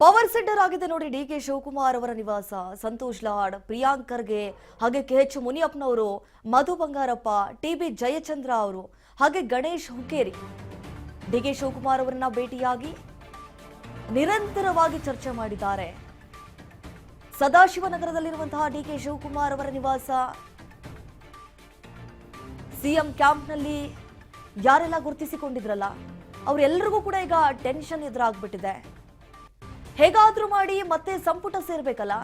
Power centre ಆಗಿದೆ ನೋಡಿ DK Shivakumar ಅವರ ನಿವಾಸ. ಸಂತೋಷ್ ಲಾಡ್, ಪ್ರಿಯಾಂಕ್ ಖರ್ಗೆ, ಹಾಗೆ KH ಮುನಿಯಪ್ಪನವರು, ಮಧು ಬಂಗಾರಪ್ಪ, TB ಜಯಚಂದ್ರ ಅವರು, ಹಾಗೆ ಗಣೇಶ್ ಹುಕ್ಕೇರಿ ಡಿಕೆ ಶಿವಕುಮಾರ್ ಅವರನ್ನ ಭೇಟಿಯಾಗಿ ನಿರಂತರವಾಗಿ ಚರ್ಚೆ ಮಾಡಿದ್ದಾರೆ. ಸದಾಶಿವನಗರದಲ್ಲಿರುವಂತಹ ಡಿಕೆ ಶಿವಕುಮಾರ್ ಅವರ ನಿವಾಸ. ಸಿಎಂ ಕ್ಯಾಂಪ್ನಲ್ಲಿ ಯಾರೆಲ್ಲ ಗುರುತಿಸಿಕೊಂಡಿದ್ರಲ್ಲ ಅವರೆಲ್ಲರಿಗೂ ಕೂಡ ಈಗ ಟೆನ್ಷನ್ ಎದುರಾಗ್ಬಿಟ್ಟಿದೆ. ಹೇಗಾದ್ರೂ ಮಾಡಿ ಮತ್ತೆ ಸಂಪುಟ ಸೇರ್ಬೇಕಲ್ಲ,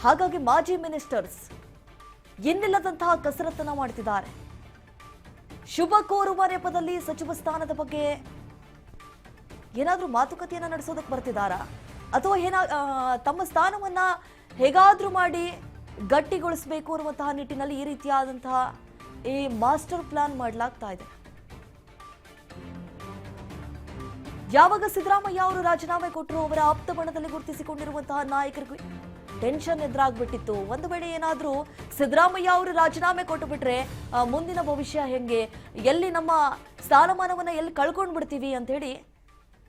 ಹಾಗಾಗಿ ಮಾಜಿ ಮಿನಿಸ್ಟರ್ಸ್ ಇನ್ನಿಲ್ಲದಂತಹ ಕಸರತ್ತನ್ನ ಮಾಡ್ತಿದ್ದಾರೆ. ಶುಭ ಕೋರುವ ನೆಪದಲ್ಲಿ ಸಚಿವ ಸ್ಥಾನದ ಬಗ್ಗೆ ಏನಾದ್ರೂ ಮಾತುಕತೆಯನ್ನ ನಡೆಸೋದಕ್ಕೆ ಬರ್ತಿದ್ದಾರಾ, ಅಥವಾ ತಮ್ಮ ಸ್ಥಾನವನ್ನ ಹೇಗಾದ್ರೂ ಮಾಡಿ ಗಟ್ಟಿಗೊಳಿಸಬೇಕು ಅನ್ನುವಂತಹ ನಿಟ್ಟಿನಲ್ಲಿ ಈ ರೀತಿಯಾದಂತಹ ಈ ಮಾಸ್ಟರ್ ಪ್ಲಾನ್ ಮಾಡಲಾಗ್ತಾ ಇದೆ. ಯಾವಾಗ ಸಿದ್ದರಾಮಯ್ಯ ಅವರು ರಾಜೀನಾಮೆ ಕೊಟ್ಟರು, ಅವರ ಆಪ್ತ ಬಣದಲ್ಲಿ ಗುರುತಿಸಿಕೊಂಡಿರುವಂತಹ ನಾಯಕರಿಗೂ ಟೆನ್ಷನ್ ಎದುರಾಗ್ಬಿಟ್ಟಿತ್ತು. ಒಂದು ವೇಳೆ ಏನಾದ್ರೂ ಸಿದ್ದರಾಮಯ್ಯ ಅವರು ರಾಜೀನಾಮೆ ಕೊಟ್ಟು ಬಿಟ್ರೆ ಮುಂದಿನ ಭವಿಷ್ಯ ಹೆಂಗೆ, ಎಲ್ಲಿ ನಮ್ಮ ಸ್ಥಾನಮಾನವನ್ನ ಎಲ್ಲಿ ಕಳ್ಕೊಂಡ್ ಬಿಡ್ತೀವಿ ಅಂತ ಹೇಳಿ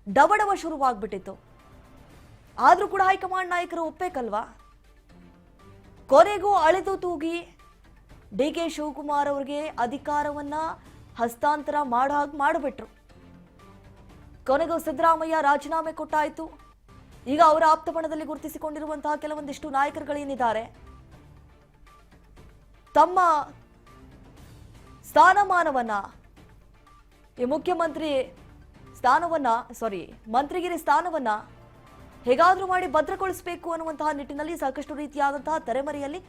ಡವಡವ ಶುರುವಾಗ್ಬಿಟ್ಟಿತ್ತು. ಆದ್ರೂ ಕೂಡ ಹೈಕಮಾಂಡ್ ನಾಯಕರು ಒಪ್ಪಬೇಕಲ್ವಾ. ಕೊನೆಗೂ ಅಳೆದು ತೂಗಿ ಡಿಕೆ ಶಿವಕುಮಾರ್ ಅವರಿಗೆ ಅಧಿಕಾರವನ್ನ ಹಸ್ತಾಂತರ ಮಾಡೋ ಹಾಗೆ ಮಾಡಿಬಿಟ್ರು. ಕೊನೆಗೂ ಸಿದ್ದರಾಮಯ್ಯ ರಾಜೀನಾಮೆ ಕೊಟ್ಟಾಯ್ತು. ಈಗ ಅವರ ಆಪ್ತ ಬಣದಲ್ಲಿ ಗುರುತಿಸಿಕೊಂಡಿರುವಂತಹ ಕೆಲವೊಂದಿಷ್ಟು ನಾಯಕರುಗಳೇನಿದ್ದಾರೆ, ತಮ್ಮ ಸ್ಥಾನಮಾನವನ್ನ ಈ ಮುಖ್ಯಮಂತ್ರಿ ಸ್ಥಾನವನ್ನ ಮಂತ್ರಿಗಿರಿ ಸ್ಥಾನವನ್ನ ಹೇಗಾದ್ರೂ ಮಾಡಿ ಭದ್ರಗೊಳಿಸಬೇಕು ಅನ್ನುವಂತಹ ನಿಟ್ಟಿನಲ್ಲಿ ಸಾಕಷ್ಟು ರೀತಿಯಾದಂತಹ ತೆರೆಮರೆಯಲ್ಲಿ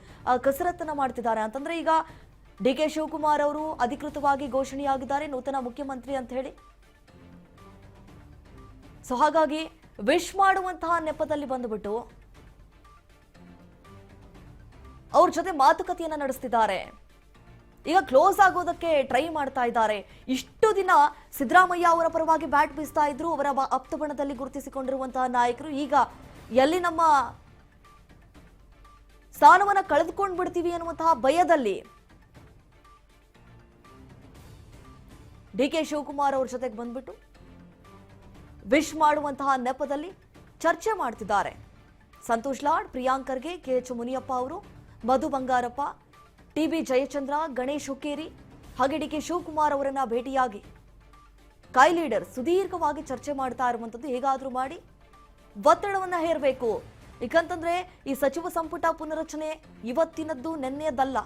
ಕಸರತ್ತನ್ನ ಮಾಡ್ತಿದ್ದಾರೆ. ಅಂತಂದ್ರೆ ಈಗ ಡಿಕೆ ಶಿವಕುಮಾರ್ ಅವರು ಅಧಿಕೃತವಾಗಿ ಘೋಷಣೆಯಾಗಿದ್ದಾರೆ ನೂತನ ಮುಖ್ಯಮಂತ್ರಿ ಅಂತ ಹೇಳಿ. ಸೊ ಹಾಗಾಗಿ ವಿಶ್ ಮಾಡುವಂತಹ ನೆಪದಲ್ಲಿ ಬಂದುಬಿಟ್ಟು ಅವ್ರ ಜೊತೆ ಮಾತುಕತೆಯನ್ನ ನಡೆಸ್ತಿದ್ದಾರೆ. ಈಗ ಕ್ಲೋಸ್ ಆಗೋದಕ್ಕೆ ಟ್ರೈ ಮಾಡ್ತಾ ಇದ್ದಾರೆ. ಇಷ್ಟು ದಿನ ಸಿದ್ದರಾಮಯ್ಯ ಅವರ ಪರವಾಗಿ ಬ್ಯಾಟ್ ಬೀಸ್ತಾ ಇದ್ರು ಅವರ ಆಪ್ತ ಬಣದಲ್ಲಿ ಗುರುತಿಸಿಕೊಂಡಿರುವಂತಹ ನಾಯಕರು. ಈಗ ಎಲ್ಲಿ ನಮ್ಮ ಸ್ಥಾನವನ್ನ ಕಳೆದುಕೊಂಡು ಬಿಡ್ತೀವಿ ಅನ್ನುವಂತಹ ಭಯದಲ್ಲಿ ಡಿಕೆ ಶಿವಕುಮಾರ್ ಅವ್ರ ಜೊತೆಗೆ ಬಂದ್ಬಿಟ್ಟು ವಿಶ್ ಮಾಡುವಂತಹ ನೆಪದಲ್ಲಿ ಚರ್ಚೆ ಮಾಡ್ತಿದ್ದಾರೆ. ಸಂತೋಷ್ ಲಾಡ್, ಪ್ರಿಯಾಂಕ್ ಖರ್ಗೆ, KH ಮುನಿಯಪ್ಪ ಅವರು, ಮಧು ಬಂಗಾರಪ್ಪ, TB ಜಯಚಂದ್ರ, ಗಣೇಶ್ ಹುಕ್ಕೇರಿ ಹಾಗೆ ಡಿಕೆ ಶಿವಕುಮಾರ್ ಅವರನ್ನ ಭೇಟಿಯಾಗಿ ಕೈ ಲೀಡರ್ ಸುದೀರ್ಘವಾಗಿ ಚರ್ಚೆ ಮಾಡ್ತಾ ಇರುವಂತದ್ದು. ಹೇಗಾದ್ರೂ ಮಾಡಿ ಒತ್ತಡವನ್ನ ಹೇರಬೇಕು. ಯಾಕಂತಂದ್ರೆ ಈ ಸಚಿವ ಸಂಪುಟ ಪುನರಚನೆ ಇವತ್ತಿನದ್ದು ನೆನ್ನೆಯದಲ್ಲ.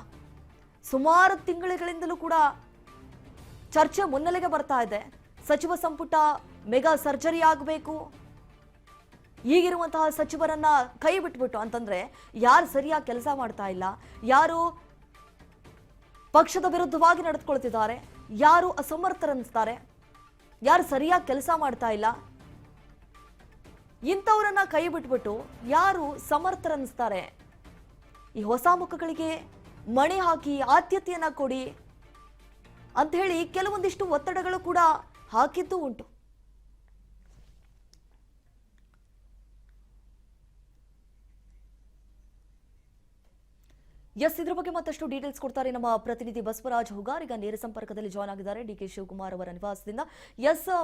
ಸುಮಾರು ತಿಂಗಳುಗಳಿಂದಲೂ ಕೂಡ ಚರ್ಚೆ ಮುನ್ನೆಲೆಗೆ ಬರ್ತಾ ಇದೆ. ಸಚಿವ ಸಂಪುಟ ಮೆಗಾ ಸರ್ಜರಿ ಆಗಬೇಕು, ಈಗಿರುವಂತಹ ಸಚಿವರನ್ನ ಕೈ ಬಿಟ್ಬಿಟ್ಟು, ಅಂತಂದ್ರೆ ಯಾರು ಸರಿಯಾಗಿ ಕೆಲಸ ಮಾಡ್ತಾ ಇಲ್ಲ, ಯಾರು ಪಕ್ಷದ ವಿರುದ್ಧವಾಗಿ ನಡೆದುಕೊಳ್ತಿದ್ದಾರೆ, ಯಾರು ಅಸಮರ್ಥರನ್ನಿಸ್ತಾರೆ, ಯಾರು ಸರಿಯಾಗಿ ಕೆಲಸ ಮಾಡ್ತಾ ಇಲ್ಲ, ಇಂಥವರನ್ನ ಕೈ ಬಿಟ್ಬಿಟ್ಟು ಯಾರು ಸಮರ್ಥರನ್ನಿಸ್ತಾರೆ, ಈ ಹೊಸ ಮುಖಗಳಿಗೆ ಮಣೆ ಹಾಕಿ ಆದ್ಯತೆಯನ್ನ ಕೊಡಿ ಅಂತ ಹೇಳಿ ಕೆಲವೊಂದಿಷ್ಟು ಒತ್ತಡಗಳು ಕೂಡ ಹಾಕಿದ್ದು ಉಂಟು. ಇದ್ರ ಬಗ್ಗೆ ಮತ್ತಷ್ಟು ಡೀಟೇಲ್ಸ್ ಕೊಡ್ತಾರೆ ನಮ್ಮ ಪ್ರತಿನಿಧಿ ಬಸವರಾಜ್ ಹುಗಾರ್. ಈಗ ನೇರ ಸಂಪರ್ಕದಲ್ಲಿ ಜಾಯ್ನ್ ಆಗಿದ್ದಾರೆ ಡಿಕೆ ಶಿವಕುಮಾರ್ ಅವರ ನಿವಾಸದಿಂದ.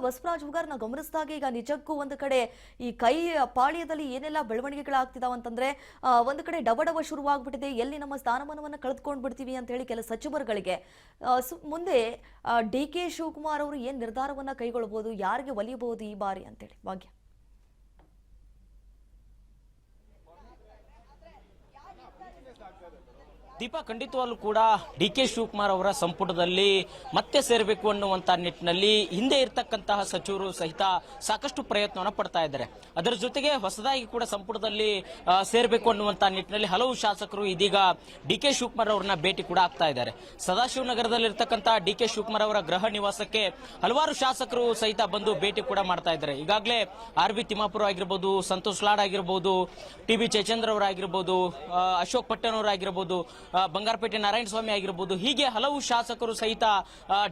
ಬಸವರಾಜ್ ಹುಗಾರ್, ನಾವು ಗಮನಿಸಿದಾಗ ಈಗ ನಿಜಕ್ಕೂ ಒಂದು ಕಡೆ ಈ ಕೈ ಪಾಳ್ಯದಲ್ಲಿ ಏನೆಲ್ಲ ಬೆಳವಣಿಗೆಗಳಾಗ್ತಿದಾವ ಅಂತಂದ್ರೆ, ಒಂದು ಕಡೆ ಡವಡವ ಶುರುವಾಗ್ಬಿಟ್ಟಿದೆ. ಎಲ್ಲಿ ನಮ್ಮ ಸ್ಥಾನಮಾನವನ್ನ ಕಳೆದುಕೊಂಡು ಬಿಡ್ತೀವಿ ಅಂತ ಹೇಳಿ ಕೆಲ ಸಚಿವರುಗಳಿಗೆ ಮುಂದೆ ಡಿಕೆ ಶಿವಕುಮಾರ್ ಅವರು ಏನ್ ನಿರ್ಧಾರವನ್ನ ಕೈಗೊಳ್ಳಬಹುದು, ಯಾರಿಗೆ ಒಲಿಯಬಹುದು ಈ ಬಾರಿ ಅಂತೇಳಿ ಭಾಗ್ಯ? ದೀಪಾ, ಖಂಡಿತವಾಗ್ಲೂ ಕೂಡ ಡಿಕೆ ಶಿವಕುಮಾರ್ ಅವರ ಸಂಪುಟದಲ್ಲಿ ಮತ್ತೆ ಸೇರಬೇಕು ಅನ್ನುವಂತ ನಿಟ್ಟಿನಲ್ಲಿ ಹಿಂದೆ ಇರತಕ್ಕಂತಹ ಸಚಿವರು ಸಹಿತ ಸಾಕಷ್ಟು ಪ್ರಯತ್ನವನ್ನು ಪಡ್ತಾ ಇದ್ದಾರೆ. ಅದರ ಜೊತೆಗೆ ಹೊಸದಾಗಿ ಕೂಡ ಸಂಪುಟದಲ್ಲಿ ಸೇರಬೇಕು ಅನ್ನುವಂತ ನಿಟ್ಟಿನಲ್ಲಿ ಹಲವು ಶಾಸಕರು ಇದೀಗ ಡಿಕೆ ಶಿವಕುಮಾರ್ ಅವರನ್ನ ಭೇಟಿ ಕೂಡ ಆಗ್ತಾ ಇದ್ದಾರೆ. ಸದಾಶಿವನಗರದಲ್ಲಿರ್ತಕ್ಕಂತಹ ಡಿಕೆ ಶಿವಕುಮಾರ್ ಅವರ ಗೃಹ ನಿವಾಸಕ್ಕೆ ಹಲವಾರು ಶಾಸಕರು ಸಹಿತ ಬಂದು ಭೇಟಿ ಕೂಡ ಮಾಡ್ತಾ ಇದ್ದಾರೆ. ಈಗಾಗಲೇ RB ತಿಮ್ಮಾಪುರ ಆಗಿರ್ಬೋದು, ಸಂತೋಷ್ ಲಾಡ್ ಆಗಿರ್ಬೋದು, TB ಜಯಚಂದ್ರ ಅವರಾಗಿರ್ಬೋದು, ಅಶೋಕ್ ಪಟ್ಟಣ್ ಅವರಾಗಿರ್ಬೋದು, ಬಂಗಾರಪೇಟೆ ನಾರಾಯಣಸ್ವಾಮಿ ಆಗಿರಬಹುದು, ಹೀಗೆ ಹಲವು ಶಾಸಕರು ಸಹಿತ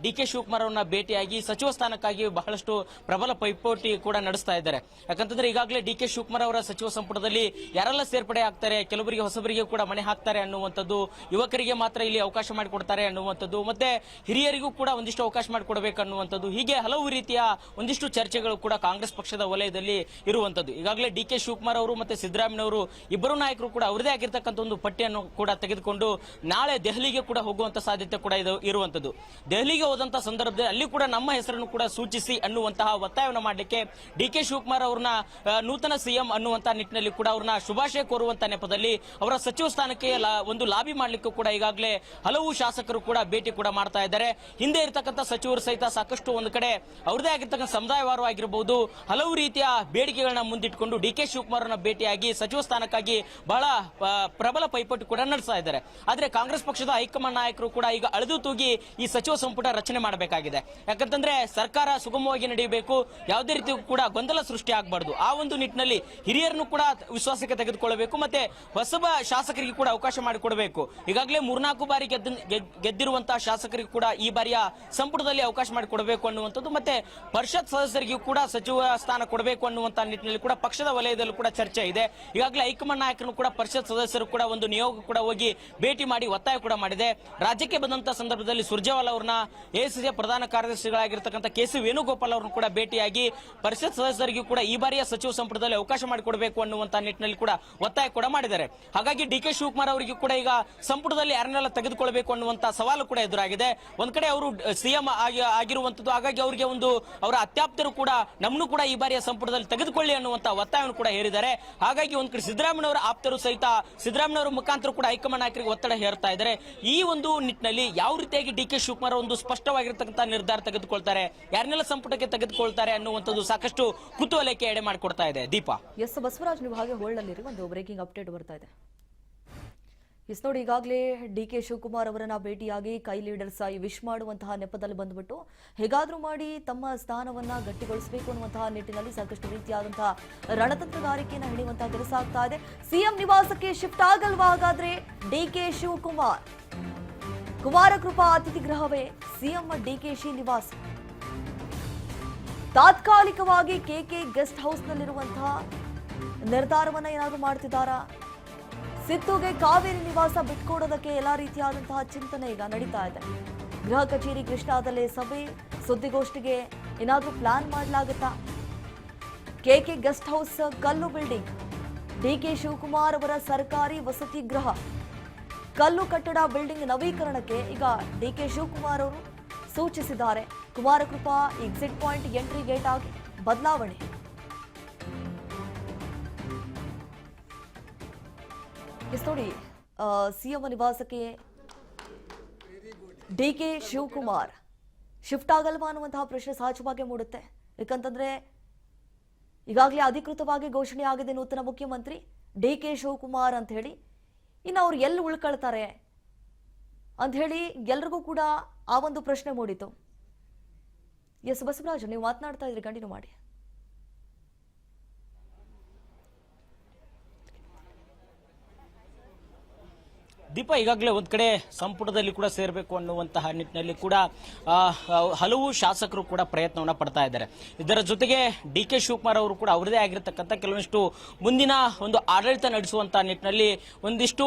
ಡಿ.ಕೆ. ಶಿವಕುಮಾರ್ ಅವರನ್ನ ಭೇಟಿಯಾಗಿ ಸಚಿವ ಸ್ಥಾನಕ್ಕಾಗಿ ಬಹಳಷ್ಟು ಪ್ರಬಲ ಪೈಪೋಟಿ ಕೂಡ ನಡೆಸ್ತಾ ಇದ್ದಾರೆ. ಯಾಕಂತಂದ್ರೆ ಈಗಾಗಲೇ ಡಿ.ಕೆ. ಶಿವಕುಮಾರ್ ಅವರ ಸಚಿವ ಸಂಪುಟದಲ್ಲಿ ಯಾರೆಲ್ಲ ಸೇರ್ಪಡೆ ಆಗ್ತಾರೆ, ಕೆಲವರಿಗೆ ಹೊಸಬರಿಗೆ ಕೂಡ ಮನೆ ಹಾಕ್ತಾರೆ ಅನ್ನುವಂಥದ್ದು, ಯುವಕರಿಗೆ ಮಾತ್ರ ಇಲ್ಲಿ ಅವಕಾಶ ಮಾಡಿಕೊಡ್ತಾರೆ ಅನ್ನುವಂಥದ್ದು, ಮತ್ತೆ ಹಿರಿಯರಿಗೂ ಕೂಡ ಒಂದಿಷ್ಟು ಅವಕಾಶ ಮಾಡಿಕೊಡಬೇಕು ಅನ್ನುವಂಥದ್ದು, ಹೀಗೆ ಹಲವು ರೀತಿಯ ಒಂದಿಷ್ಟು ಚರ್ಚೆಗಳು ಕೂಡ ಕಾಂಗ್ರೆಸ್ ಪಕ್ಷದ ವಲಯದಲ್ಲಿ ಇರುವಂತದ್ದು. ಈಗಾಗಲೇ ಡಿ.ಕೆ. ಶಿವಕುಮಾರ್ ಅವರು ಮತ್ತೆ ಸಿದ್ದರಾಮಯ್ಯನವರು ಇಬ್ಬರು ನಾಯಕರು ಕೂಡ ಅವರದೇ ಆಗಿರ್ತಕ್ಕಂಥ ಒಂದು ಪಟ್ಟಿಯನ್ನು ಕೂಡ ತೆಗೆದುಕೊಂಡು ನಾಳೆ ದೆಹಲಿಗೆ ಕೂಡ ಹೋಗುವಂತ ಸಾಧ್ಯತೆ ಕೂಡ ಇರುವಂತದ್ದು. ದೆಹಲಿಗೆ ಹೋದಂತಹ ಸಂದರ್ಭದಲ್ಲಿ ಅಲ್ಲಿ ಕೂಡ ನಮ್ಮ ಹೆಸರನ್ನು ಕೂಡ ಸೂಚಿಸಿ ಅನ್ನುವಂತಹ ಒತ್ತಾಯವನ್ನು ಮಾಡಲಿಕ್ಕೆ ಡಿ.ಕೆ. ಶಿವಕುಮಾರ್ ಅವ್ರನ್ನ ನೂತನ ಸಿಎಂ ಅನ್ನುವಂತಹ ನಿಟ್ಟಿನಲ್ಲಿ ಕೂಡ ಅವ್ರನ್ನ ಶುಭಾಶಯ ಕೋರುವಂತ ನೆಪದಲ್ಲಿ ಅವರ ಸಚಿವ ಸ್ಥಾನಕ್ಕೆ ಒಂದು ಲಾಬಿ ಮಾಡಲಿಕ್ಕೂ ಕೂಡ ಈಗಾಗಲೇ ಹಲವು ಶಾಸಕರು ಕೂಡ ಭೇಟಿ ಕೂಡ ಮಾಡ್ತಾ ಇದ್ದಾರೆ. ಹಿಂದೆ ಇರತಕ್ಕಂಥ ಸಚಿವರು ಸಹಿತ ಸಾಕಷ್ಟು ಒಂದು ಕಡೆ ಅವರದೇ ಆಗಿರ್ತಕ್ಕಂಥ ಸಮುದಾಯವಾರು ಆಗಿರಬಹುದು ಹಲವು ರೀತಿಯ ಬೇಡಿಕೆಗಳನ್ನ ಮುಂದಿಟ್ಟುಕೊಂಡು ಡಿ.ಕೆ. ಶಿವಕುಮಾರ್ ಅವರನ್ನ ಭೇಟಿಯಾಗಿ ಸಚಿವ ಸ್ಥಾನಕ್ಕಾಗಿ ಬಹಳ ಪ್ರಬಲ ಪೈಪೋಟಿ ಕೂಡ ನಡೆಸ್ತಾ ಇದ್ದಾರೆ. ಆದ್ರೆ ಕಾಂಗ್ರೆಸ್ ಪಕ್ಷದ ಹೈಕಮಾಂಡ್ ನಾಯಕರು ಕೂಡ ಈಗ ಅಳೆದು ತೂಗಿ ಈ ಸಚಿವ ಸಂಪುಟ ರಚನೆ ಮಾಡಬೇಕಾಗಿದೆ. ಯಾಕಂತಂದ್ರೆ ಸರ್ಕಾರ ಸುಗಮವಾಗಿ ನಡೆಯಬೇಕು, ಯಾವುದೇ ರೀತಿ ಕೂಡ ಗೊಂದಲ ಸೃಷ್ಟಿ ಆಗಬಾರದು. ಆ ಒಂದು ನಿಟ್ಟಿನಲ್ಲಿ ಹಿರಿಯರನ್ನು ಕೂಡ ವಿಶ್ವಾಸಕ್ಕೆ ತೆಗೆದುಕೊಳ್ಳಬೇಕು, ಮತ್ತೆ ಹೊಸಬ ಶಾಸಕರಿಗೆ ಕೂಡ ಅವಕಾಶ ಮಾಡಿಕೊಡಬೇಕು. ಈಗಾಗಲೇ 3-4 ಬಾರಿ ಗೆದ್ದಿರುವಂತಹ ಶಾಸಕರಿಗೆ ಕೂಡ ಈ ಬಾರಿಯ ಸಂಪುಟದಲ್ಲಿ ಅವಕಾಶ ಮಾಡಿಕೊಡಬೇಕು ಅನ್ನುವಂಥದ್ದು, ಮತ್ತೆ ಪರಿಷತ್ ಸದಸ್ಯರಿಗೂ ಕೂಡ ಸಚಿವ ಸ್ಥಾನ ಕೊಡಬೇಕು ಅನ್ನುವಂತಹ ನಿಟ್ಟಿನಲ್ಲಿ ಕೂಡ ಪಕ್ಷದ ವಲಯದಲ್ಲೂ ಕೂಡ ಚರ್ಚೆ ಇದೆ. ಈಗಾಗಲೇ ಹೈಕಮಾಂಡ್ ನಾಯಕರು ಕೂಡ ಪರಿಷತ್ ಸದಸ್ಯರು ಕೂಡ ಒಂದು ನಿಯೋಗ ಕೂಡ ಹೋಗಿ ಭೇಟಿ ಮಾಡಿ ಒತ್ತಾಯ ಕೂಡ ಮಾಡಿದೆ. ರಾಜ್ಯಕ್ಕೆ ಬಂದಂತಹ ಸಂದರ್ಭದಲ್ಲಿ ಸುರ್ಜೇವಾಲಾ ಅವರನ್ನ ಎಐಸಿಸಿಯ ಪ್ರಧಾನ ಕಾರ್ಯದರ್ಶಿಗಳಾಗಿರ್ತಕ್ಕಂಥ ಕೆ.ಸಿ. ವೇಣುಗೋಪಾಲ್ ಅವರನ್ನು ಕೂಡ ಭೇಟಿಯಾಗಿ ಪರಿಷತ್ ಸದಸ್ಯರಿಗೂ ಕೂಡ ಈ ಬಾರಿಯ ಸಚಿವ ಸಂಪುಟದಲ್ಲಿ ಅವಕಾಶ ಮಾಡಿಕೊಡಬೇಕು ಅನ್ನುವಂತಹ ನಿಟ್ಟಿನಲ್ಲಿ ಕೂಡ ಒತ್ತಾಯ ಕೂಡ ಮಾಡಿದ್ದಾರೆ. ಹಾಗಾಗಿ ಡಿ.ಕೆ. ಶಿವಕುಮಾರ್ ಅವರಿಗೂ ಕೂಡ ಈಗ ಸಂಪುಟದಲ್ಲಿ ಯಾರನ್ನೆಲ್ಲ ತೆಗೆದುಕೊಳ್ಳಬೇಕು ಅನ್ನುವಂತಹ ಸವಾಲು ಕೂಡ ಎದುರಾಗಿದೆ. ಒಂದ್ ಕಡೆ ಅವರು ಸಿಎಂ ಆಗಿರುವಂತದ್ದು, ಹಾಗಾಗಿ ಅವರಿಗೆ ಒಂದು ಅವರ ಅತ್ಯಾಪ್ತರು ಕೂಡ ನಮ್ಮನ್ನು ಕೂಡ ಈ ಬಾರಿಯ ಸಂಪುಟದಲ್ಲಿ ತೆಗೆದುಕೊಳ್ಳಿ ಅನ್ನುವಂತಹ ಒತ್ತಾಯವನ್ನು ಕೂಡ ಹೇರಿದ್ದಾರೆ. ಹಾಗಾಗಿ ಒಂದ್ ಕಡೆ ಸಿದ್ದರಾಮಯ್ಯನವರ ಆಪ್ತರು ಸಹಿತ ಸಿದ್ದರಾಮಯ್ಯನವರ ಮುಖಾಂತರ ಕೂಡ ಹೈಕಮಾಂಡ್ ನಾಯಕರಿಗೆ ಒತ್ತಡ ಹೇರ್ತಾ ಇದ್ದಾರೆ. ಈ ಒಂದು ನಿಟ್ಟಿನಲ್ಲಿ ಯಾವ ರೀತಿಯಾಗಿ ಡಿ.ಕೆ. ಶಿವಕುಮಾರ್ ಒಂದು ಸ್ಪಷ್ಟವಾಗಿರ್ತಕ್ಕಂಥ ನಿರ್ಧಾರ ತೆಗೆದುಕೊಳ್ತಾರೆ, ಯಾರನ್ನೆಲ್ಲ ಸಂಪುಟಕ್ಕೆ ತೆಗೆದುಕೊಳ್ತಾರೆ ಅನ್ನುವಂಥದ್ದು ಸಾಕಷ್ಟು ಕುತೂಹಲಕ್ಕೆ ಎಡೆ ಮಾಡಿಕೊಡ್ತಾ ಇದೆ. ದೀಪಾ. ಎಸ್ ಬಸವರಾಜ್, ನೀವು ಹಾಗೆ ಹೋಲ್ಡ್ ಅಲ್ಲಿ ಒಂದು ಬ್ರೇಕಿಂಗ್ ಅಪ್ಡೇಟ್ ಬರ್ತಾ ಇದೆ. ಎಸ್ ನೋಡಿ, ಈಗಾಗಲೇ ಡಿ.ಕೆ. ಶಿವಕುಮಾರ್ ಅವರನ್ನ ಭೇಟಿಯಾಗಿ ಕೈ ಲೀಡರ್ಸ್ ವಿಶ್ ಮಾಡುವಂತಹ ನೆಪದಲ್ಲಿ ಬಂದ್ಬಿಟ್ಟು ಹೇಗಾದ್ರೂ ಮಾಡಿ ತಮ್ಮ ಸ್ಥಾನವನ್ನ ಗಟ್ಟಿಗೊಳಿಸಬೇಕು ಅನ್ನುವಂತಹ ನಿಟ್ಟಿನಲ್ಲಿ ಸಾಕಷ್ಟು ರೀತಿಯಾದಂತಹ ರಣತಂತ್ರಗಾರಿಕೆಯನ್ನು ಹಿಡಿಯುವಂತಹ ಕೆಲಸ ಆಗ್ತಾ ಇದೆ. ಸಿಎಂ ನಿವಾಸಕ್ಕೆ ಶಿಫ್ಟ್ ಆಗಲ್ವಾ ಹಾಗಾದ್ರೆ ಡಿ.ಕೆ. ಶಿವಕುಮಾರ್? ಕುಮಾರಕೃಪಾ ಅತಿಥಿ ಗೃಹವೇ ಸಿಎಂ ಡಿ.ಕೆ.ಶಿ ನಿವಾಸ. ತಾತ್ಕಾಲಿಕವಾಗಿ ಕೆಕೆ ಗೆಸ್ಟ್ ಹೌಸ್ನಲ್ಲಿರುವಂತಹ ನಿರ್ಧಾರವನ್ನ ಏನಾದರೂ ಮಾಡ್ತಿದ್ದಾರಾ? ಸಿತ್ತುಗೆ ಕಾವೇರಿ ನಿವಾಸ ಬಿಟ್ಕೊಡೋದಕ್ಕೆ ಎಲ್ಲಾ ರೀತಿಯಾದಂತಹ ಚಿಂತನೆ ಈಗ ನಡೀತಾ ಇದೆ. ಗೃಹ ಕಚೇರಿ ಕೃಷ್ಣಾದಲ್ಲೇ ಸಭೆ, ಸುದ್ದಿಗೋಷ್ಠಿಗೆ ಏನಾದರೂ ಪ್ಲಾನ್ ಮಾಡಲಾಗುತ್ತಾ? ಕೆಕೆ ಗೆಸ್ಟ್ ಹೌಸ್ ಕಲ್ಲು ಬಿಲ್ಡಿಂಗ್, ಡಿ.ಕೆ. ಶಿವಕುಮಾರ್ ಅವರ ಸರ್ಕಾರಿ ವಸತಿ ಗೃಹ ಕಲ್ಲು ಕಟ್ಟಡ ಬಿಲ್ಡಿಂಗ್ ನವೀಕರಣಕ್ಕೆ ಈಗ ಡಿ.ಕೆ. ಶಿವಕುಮಾರ್ ಅವರು ಸೂಚಿಸಿದ್ದಾರೆ. Kumara Krupa exit point entry gate ಆಗಿ ಬದಲಾವಣೆ. ನೋಡಿ, ಸಿಎಂ ನಿವಾಸಕ್ಕೆ ಡಿ.ಕೆ. ಶಿವಕುಮಾರ್ ಶಿಫ್ಟ್ ಆಗಲ್ವಾ ಅನ್ನುವಂತಹ ಪ್ರಶ್ನೆ ಸಹಜವಾಗಿ ಮೂಡುತ್ತೆ. ಯಾಕಂತಂದ್ರೆ ಈಗಾಗಲೇ ಅಧಿಕೃತವಾಗಿ ಘೋಷಣೆ ಆಗಿದೆ ನೂತನ ಮುಖ್ಯಮಂತ್ರಿ ಡಿ.ಕೆ. ಶಿವಕುಮಾರ್ ಅಂತ ಹೇಳಿ. ಇನ್ನು ಅವ್ರು ಎಲ್ಲಿ ಉಳ್ಕೊಳ್ತಾರೆ ಅಂತ ಹೇಳಿ ಎಲ್ರಿಗೂ ಕೂಡ ಆ ಒಂದು ಪ್ರಶ್ನೆ ಮೂಡಿತು. ಎಸ್ ಬಸವರಾಜ್, ನೀವು ಮಾತನಾಡ್ತಾ ಇದ್ರಿ, ಕಂಟಿನ್ಯೂ ಮಾಡಿ. ದೀಪ, ಈಗಾಗಲೇ ಒಂದ್ ಕಡೆ ಸಂಪುಟದಲ್ಲಿ ಕೂಡ ಸೇರಬೇಕು ಅನ್ನುವಂತಹ ನಿಟ್ಟಿನಲ್ಲಿ ಕೂಡ ಹಲವು ಶಾಸಕರು ಕೂಡ ಪ್ರಯತ್ನವನ್ನ ಪಡ್ತಾ ಇದ್ದಾರೆ. ಇದರ ಜೊತೆಗೆ ಡಿ.ಕೆ. ಶಿವಕುಮಾರ್ ಅವರು ಕೂಡ ಅವರದೇ ಆಗಿರತಕ್ಕಂಥ ಕೆಲವೊಂದಿಷ್ಟು ಮುಂದಿನ ಒಂದು ಆಡಳಿತ ನಡೆಸುವಂತಹ ನಿಟ್ಟಿನಲ್ಲಿ ಒಂದಿಷ್ಟು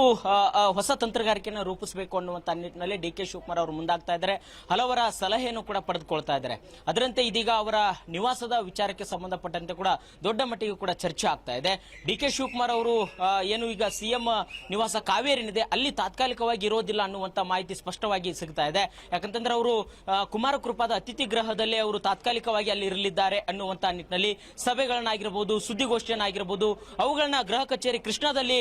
ಹೊಸ ತಂತ್ರಗಾರಿಕೆಯನ್ನು ರೂಪಿಸಬೇಕು ಅನ್ನುವಂತಹ ನಿಟ್ಟಿನಲ್ಲಿ ಡಿ.ಕೆ. ಶಿವಕುಮಾರ್ ಅವರು ಮುಂದಾಗ್ತಾ ಇದ್ದಾರೆ. ಹಲವರ ಸಲಹೆಯನ್ನು ಕೂಡ ಪಡೆದುಕೊಳ್ತಾ ಇದ್ದಾರೆ. ಅದರಂತೆ ಇದೀಗ ಅವರ ನಿವಾಸದ ವಿಚಾರಕ್ಕೆ ಸಂಬಂಧಪಟ್ಟಂತೆ ಕೂಡ ದೊಡ್ಡ ಮಟ್ಟಿಗೆ ಕೂಡ ಚರ್ಚೆ ಆಗ್ತಾ ಇದೆ. ಡಿ.ಕೆ. ಶಿವಕುಮಾರ್ ಅವರು ಏನು ಈಗ ಸಿಎಂ ನಿವಾಸ ಕಾವೇರಿನಿದೆ ಅಲ್ಲಿ ತಾತ್ಕಾಲಿಕವಾಗಿ ಇರೋದಿಲ್ಲ ಅನ್ನುವಂತ ಮಾಹಿತಿ ಸ್ಪಷ್ಟವಾಗಿ ಸಿಗ್ತಾ ಇದೆ. ಯಾಕಂತಂದ್ರೆ ಅವರು ಕುಮಾರಕೃಪಾದ ಅತಿಥಿ ಗೃಹದಲ್ಲಿ ಅವರು ತಾತ್ಕಾಲಿಕವಾಗಿ ಅಲ್ಲಿ ಇರಲಿದ್ದಾರೆ ಅನ್ನುವಂತ ನಿಟ್ಟಿನಲ್ಲಿ ಸಭೆಗಳನ್ನಾಗಿರಬಹುದು, ಸುದ್ದಿಗೋಷ್ಠಿಯನ್ನಾಗಿರಬಹುದು, ಅವುಗಳನ್ನ ಗೃಹ ಕಚೇರಿ ಕೃಷ್ಣಾದಲ್ಲಿ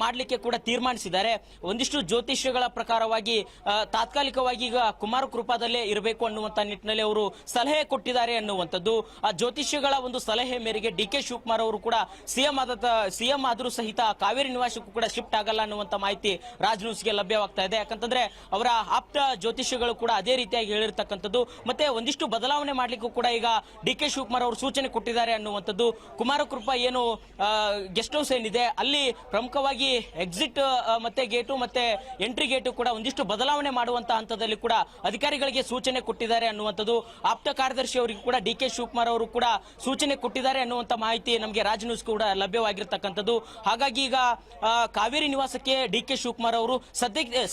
ಮಾಡಲಿಕ್ಕೆ ಕೂಡ ತೀರ್ಮಾನಿಸಿದ್ದಾರೆ. ಒಂದಿಷ್ಟು ಜ್ಯೋತಿಷ್ಯಗಳ ಪ್ರಕಾರವಾಗಿ ತಾತ್ಕಾಲಿಕವಾಗಿ ಈಗ ಕುಮಾರಕೃಪಾದಲ್ಲೇ ಇರಬೇಕು ಅನ್ನುವಂತ ನಿಟ್ಟಿನಲ್ಲಿ ಅವರು ಸಲಹೆ ಕೊಟ್ಟಿದ್ದಾರೆ ಅನ್ನುವಂಥದ್ದು. ಆ ಜ್ಯೋತಿಷ್ಯಗಳ ಒಂದು ಸಲಹೆ ಮೇರೆಗೆ ಡಿ.ಕೆ. ಶಿವಕುಮಾರ್ ಅವರು ಕೂಡ ಸಿಎಂ ಆದರೂ ಸಹಿತ ಕಾವೇರಿ ನಿವಾಸಕ್ಕೂ ಕೂಡ ಶಿಫ್ಟ್ ಆಗಲ್ಲ ಅನ್ನುವಂತ ಮಾಹಿತಿ ರಾಜ್ ನ್ಯೂಸ್ಗೆ ಲಭ್ಯವಾಗ್ತಾ ಇದೆ. ಯಾಕಂತಂದ್ರೆ ಅವರ ಆಪ್ತ ಜ್ಯೋತಿಷಿಗಳು ಕೂಡ ಅದೇ ರೀತಿಯಾಗಿ ಹೇಳಿರ್ತಕ್ಕಂಥದ್ದು. ಮತ್ತೆ ಒಂದಿಷ್ಟು ಬದಲಾವಣೆ ಮಾಡ್ಲಿಕ್ಕೂ ಕೂಡ ಈಗ ಡಿ ಕೆ ಶಿವಕುಮಾರ್ ಅವರು ಸೂಚನೆ ಕೊಟ್ಟಿದ್ದಾರೆ ಅನ್ನುವಂಥದ್ದು. ಕುಮಾರಕೃಪಾ ಏನು ಗೆಸ್ಟ್ ಹೌಸ್ ಏನಿದೆ ಅಲ್ಲಿ ಪ್ರಮುಖವಾಗಿ ಎಕ್ಸಿಟ್ ಮತ್ತೆ ಗೇಟು ಮತ್ತೆ ಎಂಟ್ರಿ ಗೇಟು ಕೂಡ ಒಂದಿಷ್ಟು ಬದಲಾವಣೆ ಮಾಡುವಂತ ಹಂತದಲ್ಲಿ ಕೂಡ ಅಧಿಕಾರಿಗಳಿಗೆ ಸೂಚನೆ ಕೊಟ್ಟಿದ್ದಾರೆ ಅನ್ನುವಂಥದ್ದು. ಆಪ್ತ ಕಾರ್ಯದರ್ಶಿ ಅವರಿಗೆ ಕೂಡ ಡಿ ಕೆ ಶಿವಕುಮಾರ್ ಅವರು ಕೂಡ ಸೂಚನೆ ಕೊಟ್ಟಿದ್ದಾರೆ ಅನ್ನುವಂತ ಮಾಹಿತಿ ನಮಗೆ ರಾಜ್ ನ್ಯೂಸ್ ಕೂಡ ಲಭ್ಯವಾಗಿರ್ತಕ್ಕಂಥದ್ದು. ಹಾಗಾಗಿ ಈಗ ಕಾವೇರಿ ನಿವಾಸಕ್ಕೆ ಡಿ ಕೆ ಶಿವಕುಮಾರ್ ಅವರು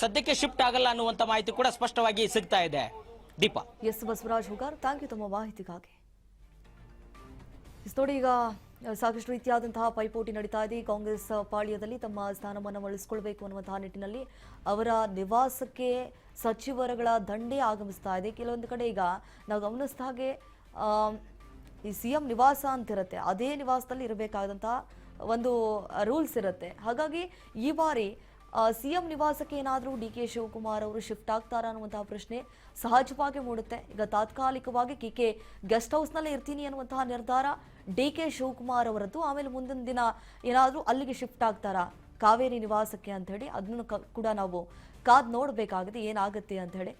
ಸದ್ಯಕ್ಕೆ ಶಿಫ್ಟ್ ಆಗಲ್ಲ ಅನ್ನುವಂತ ಮಾಹಿತಿ ಕೂಡ ಸ್ಪಷ್ಟವಾಗಿ ಸಿಗ್ತಾ ಇದೆ. Deepa. S Basavaraj Hugar, thank you ತಮ್ಮ ಮಾಹಿತಿಗಾಗಿ. ನೋಡಿ, ಈಗ ಸಾಕಷ್ಟು ರೀತಿಯಾದಂತಹ ಪೈಪೋಟಿ ನಡೀತಾ ಇದೆ. ಕಾಂಗ್ರೆಸ್ ಪಾಳ್ಯದಲ್ಲಿ ತಮ್ಮ ಸ್ಥಾನಮಾನ ಉಳಿಸಿಕೊಳ್ಬೇಕು ಅನ್ನುವಂತಹ ನಿಟ್ಟಿನಲ್ಲಿ ಅವರ ನಿವಾಸಕ್ಕೆ ಸಚಿವರುಗಳ ದಂಡೇ ಆಗಮಿಸ್ತಾ ಇದೆ. ಕೆಲವೊಂದು ಕಡೆ ಈಗ ನಾವು ಗಮನಿಸಿದ ಹಾಗೆ ಈ ಸಿಎಂ ನಿವಾಸ ಅಂತಿರುತ್ತೆ, ಅದೇ ನಿವಾಸದಲ್ಲಿ ಇರಬೇಕಾದಂತಹ ಒಂದು ರೂಲ್ಸ್ ಇರುತ್ತೆ. ಹಾಗಾಗಿ ಈ ಬಾರಿ ಸಿಎಂ ನಿವಾಸಕ್ಕೆ ಏನಾದರೂ ಡಿ ಕೆ ಶಿವಕುಮಾರ್ ಅವರು ಶಿಫ್ಟ್ ಆಗ್ತಾರಾ ಅನ್ನುವಂತಹ ಪ್ರಶ್ನೆ ಸಹಜವಾಗಿ ಮೂಡುತ್ತೆ. ಈಗ ತಾತ್ಕಾಲಿಕವಾಗಿ ಕೆ ಗೆಸ್ಟ್ ಹೌಸ್ನಲ್ಲೇ ಇರ್ತೀನಿ ಅನ್ನುವಂತಹ ನಿರ್ಧಾರ ಡಿ ಕೆ ಶಿವಕುಮಾರ್ ಅವರದ್ದು. ಆಮೇಲೆ ಮುಂದಿನ ದಿನ ಏನಾದರೂ ಅಲ್ಲಿಗೆ ಶಿಫ್ಟ್ ಆಗ್ತಾರಾ ಕಾವೇರಿ ನಿವಾಸಕ್ಕೆ ಅಂತ ಹೇಳಿ ಅದನ್ನು ಕೂಡ ನಾವು ಕಾದ್ ನೋಡಬೇಕಾಗಿದೆ ಏನಾಗುತ್ತೆ ಅಂತ ಹೇಳಿ.